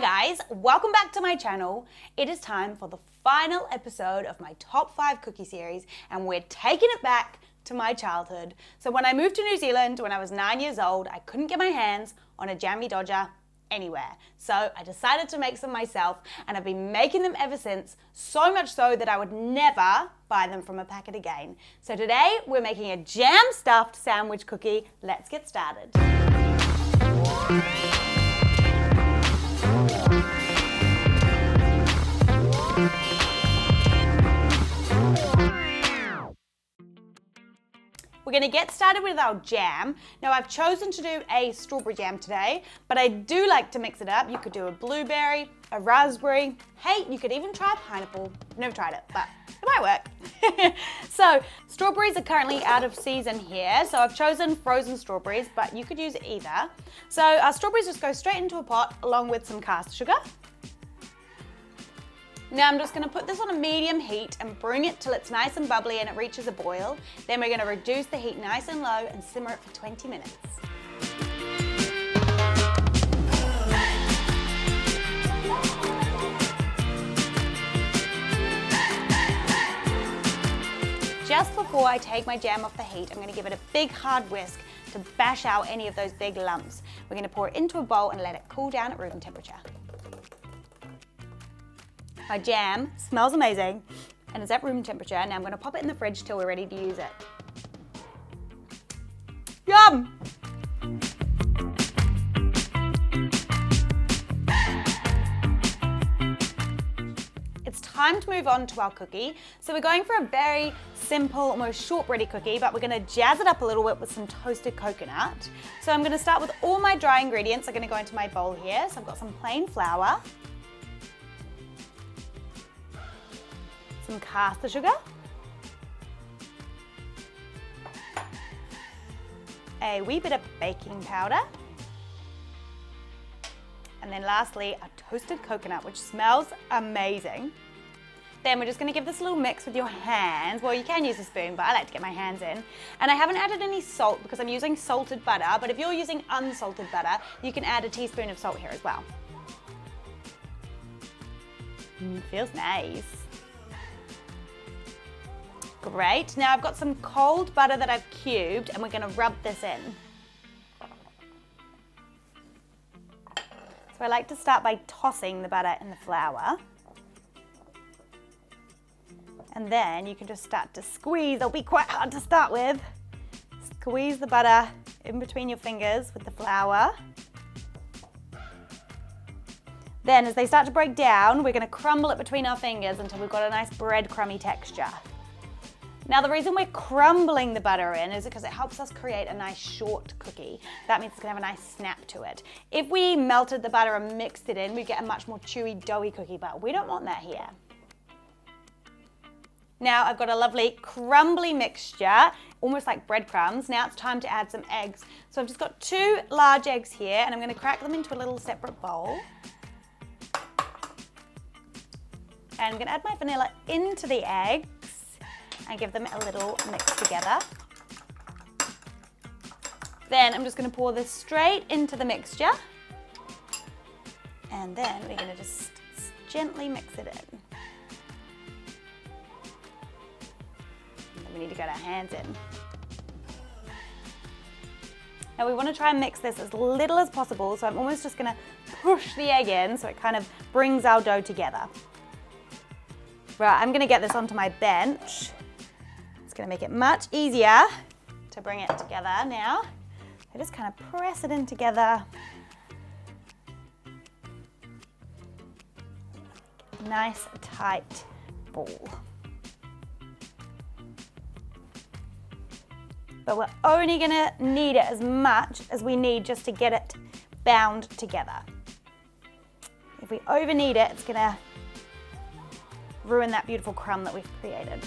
guys, welcome back to my channel. It is time for the final episode of my top 5 cookie series, and we're taking it back to my childhood. So when I moved to New Zealand when I was 9 years old, I couldn't get my hands on a Jammy Dodger anywhere. So I decided to make some myself, and I've been making them ever since, so much so that I would never buy them from a packet again. So today we're making a jam stuffed sandwich cookie. Let's get started. We're going to get started with our jam. Now I've chosen to do a strawberry jam today, but I do like to mix it up. You could do a blueberry, a raspberry. Hey, you could even try pineapple. I've never tried it, but it might work. So strawberries are currently out of season here, so I've chosen frozen strawberries, but you could use either. So our strawberries just go straight into a pot along with some caster sugar. Now I'm just going to put this on a medium heat and bring it till it's nice and bubbly and it reaches a boil. Then we're going to reduce the heat nice and low and simmer it for 20 minutes. Just before I take my jam off the heat, I'm going to give it a big hard whisk to bash out any of those big lumps. We're going to pour it into a bowl and let it cool down at room temperature. My jam smells amazing and it's at room temperature. Now I'm going to pop it in the fridge till we're ready to use it. Yum! It's time to move on to our cookie. So we're going for a very simple, almost shortbready cookie, but we're going to jazz it up a little bit with some toasted coconut. So I'm going to start with all my dry ingredients. I'm going to go into my bowl here. So I've got some plain flour, some caster sugar, a wee bit of baking powder, and then lastly a toasted coconut, which smells amazing. Then we're just going to give this a little mix with your hands. Well, you can use a spoon, but I like to get my hands in. And I haven't added any salt because I'm using salted butter, but if you're using unsalted butter, you can add a teaspoon of salt here as well. Feels nice. Great, now I've got some cold butter that I've cubed and we're going to rub this in. So I like to start by tossing the butter in the flour. And then you can just start to squeeze. It'll be quite hard to start with. Squeeze the butter in between your fingers with the flour. Then as they start to break down, we're going to crumble it between our fingers until we've got a nice breadcrumby texture. Now the reason we're crumbling the butter in is because it helps us create a nice short cookie. That means it's going to have a nice snap to it. If we melted the butter and mixed it in, we get a much more chewy, doughy cookie, but we don't want that here. Now I've got a lovely crumbly mixture, almost like breadcrumbs. Now it's time to add some eggs. So I've just got 2 large eggs here and I'm going to crack them into a little separate bowl. And I'm going to add my vanilla into the eggs and give them a little mix together. Then I'm just going to pour this straight into the mixture. And then we're going to just gently mix it in. And then we need to get our hands in. Now we want to try and mix this as little as possible, so I'm almost just going to push the egg in so it kind of brings our dough together. Right, I'm going to get this onto my bench. It's going to make it much easier to bring it together now. I just kind of press it in together. Nice tight ball. But we're only going to knead it as much as we need just to get it bound together. If we over knead it, it's going to ruin that beautiful crumb that we've created.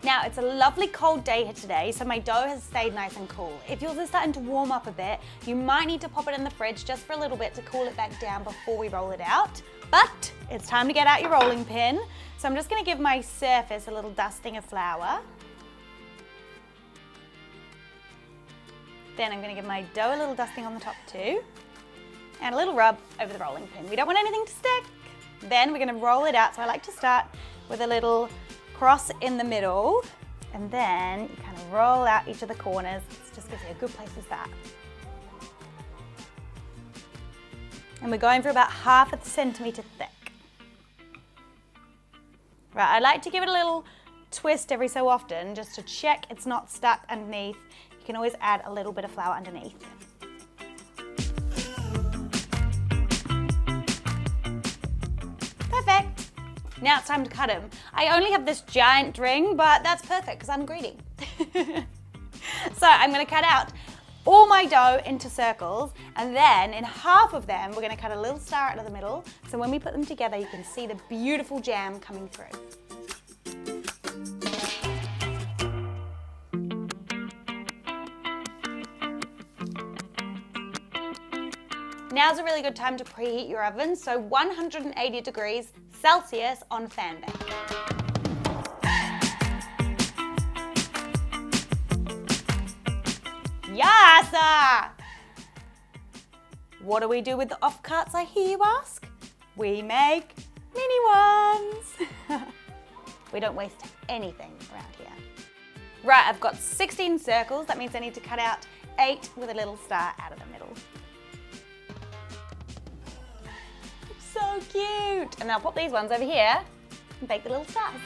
Now it's a lovely cold day here today, so my dough has stayed nice and cool. If yours is starting to warm up a bit, you might need to pop it in the fridge just for a little bit to cool it back down before we roll it out. But it's time to get out your rolling pin. So I'm just going to give my surface a little dusting of flour. Then I'm going to give my dough a little dusting on the top too. And a little rub over the rolling pin. We don't want anything to stick. Then we're going to roll it out. So I like to start with a little cross in the middle. And then you kind of roll out each of the corners. It just gives you a good place to start. And we're going for about 1/2 centimetre thick. Right, I like to give it a little twist every so often just to check it's not stuck underneath. You can always add a little bit of flour underneath. Perfect. Now it's time to cut them. I only have this giant ring, but that's perfect because I'm greedy. So I'm going to cut out all my dough into circles, and then in 1/2 of them we're going to cut a little star out of the middle, so when we put them together you can see the beautiful jam coming through. Now's a really good time to preheat your oven, so 180 degrees Celsius on fan bake. Yes! What do we do with the offcuts, I hear you ask? We make mini ones. We don't waste anything around here. Right, I've got 16 circles. That means I need to cut out 8 with a little star out of the middle. So cute! And I'll pop these ones over here and bake the little stars.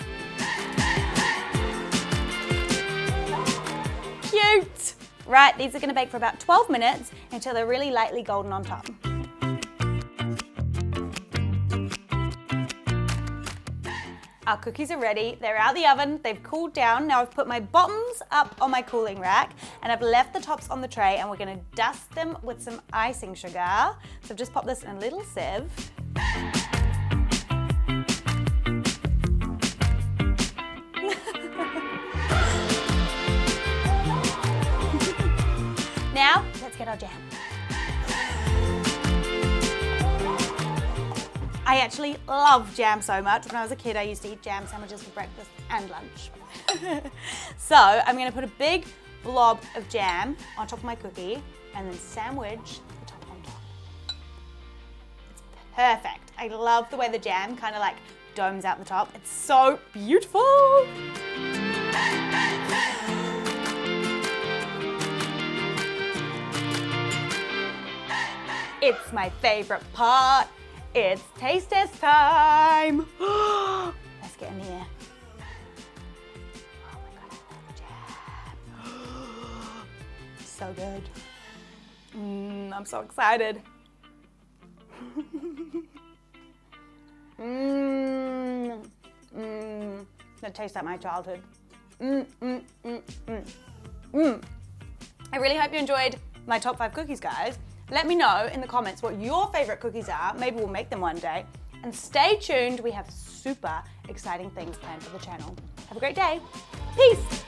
Cute! Right, these are going to bake for about 12 minutes until they're really lightly golden on top. Our cookies are ready. They're out of the oven. They've cooled down. Now I've put my bottoms up on my cooling rack and I've left the tops on the tray, and we're going to dust them with some icing sugar. So I've just popped this in a little sieve. Now, let's get our jam. I actually love jam so much. When I was a kid, I used to eat jam sandwiches for breakfast and lunch. So I'm going to put a big blob of jam on top of my cookie and then sandwich the top on top. It's perfect. I love the way the jam kind of like domes out the top. It's so beautiful. It's my favorite part. It's taste test time. Let's get in here. Oh my God, I love jam. So good. I'm so excited. That tastes like my childhood. I really hope you enjoyed my top 5 cookies, guys. Let me know in the comments what your favorite cookies are. Maybe we'll make them one day. And stay tuned. We have super exciting things planned for the channel. Have a great day. Peace.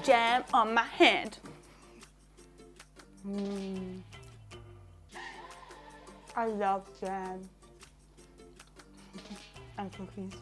Jam on my hand. I love jam and cookies.